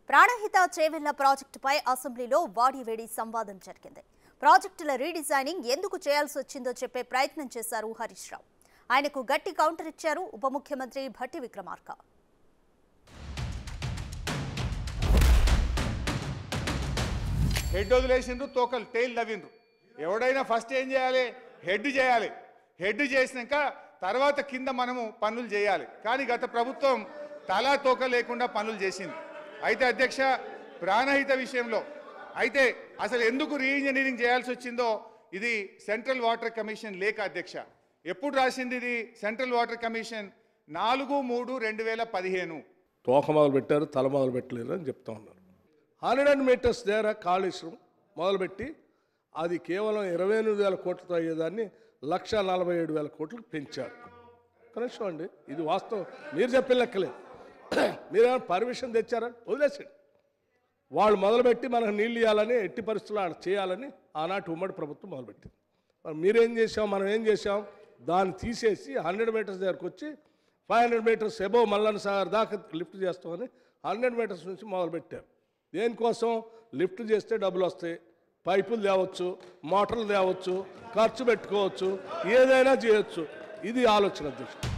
ప్రాణహిత చేవెళ్ల ప్రాజెక్టుపై అసెంబ్లీలో వాడివేడి సంవాదం జరిగింది. ప్రాజెక్టుల రీడిజైనింగ్ ఎందుకు చేయాల్సి వచ్చిందో చెప్పే ప్రయత్నం చేశారు హరీష్ రావు. ఆయనకు గట్టి కౌంటర్ ఇచ్చారు ఉప ముఖ్యమంత్రి భట్టి విక్రమార్క. హెడ్ వదిలేసిండ్రు, తోకలు టైల్ నవ్విండ్రు. ఎవడైనా ఫస్ట్ ఏం చేయాలి? హెడ్ చేయాలి. హెడ్ చేసినాక తర్వాత కింద మనము పనులు చేయాలి. కానీ గత ప్రభుత్వం తలా తోక లేకుండా పనులు చేసింది. అయితే అధ్యక్ష, ప్రాణహిత విషయంలో అయితే అసలు ఎందుకు రీఇంజనీరింగ్ చేయాల్సి వచ్చిందో ఇది సెంట్రల్ వాటర్ కమిషన్ లేఖ అధ్యక్ష. ఎప్పుడు రాసింది ఇది సెంట్రల్ వాటర్ కమిషన్? 4/3/2015. తోక మొదలు పెట్టారు, తల మొదలు పెట్టలేరు అని చెప్తా ఉన్నారు. 100 మీటర్స్ దగ్గర కాళేశ్వరం మొదలుపెట్టి అది కేవలం 28,000 కోట్లతో అయ్యేదాన్ని 1,47,000 కోట్లకు పెంచారు. కనీసం అండి, ఇది వాస్తవం. మీరు చెప్పిన లెక్కలే. మీరేమైనా పర్మిషన్ తెచ్చారా? వదిలేసండి. వాళ్ళు మొదలుపెట్టి మనకు నీళ్ళు ఇవ్వాలని, ఎట్టి పరిస్థితుల్లో అక్కడ చేయాలని ఆనాటి ఉమ్మడి ప్రభుత్వం మొదలుపెట్టింది. మీరేం చేసాం, మనం ఏం చేసాం? దాన్ని తీసేసి 100 మీటర్స్ దగ్గరకు వచ్చి 500 మీటర్స్ ఎబోవ్ మల్లన్న సాగర్ దాకా లిఫ్ట్ చేస్తామని 100 మీటర్స్ నుంచి మొదలుపెట్టారు. దేనికోసం? లిఫ్ట్ చేస్తే డబ్బులు వస్తాయి, పైపులు తేవచ్చు, మోటార్లు తేవచ్చు, ఖర్చు పెట్టుకోవచ్చు, ఏదైనా చేయొచ్చు. ఇది ఆలోచన అధ్యక్షుడు.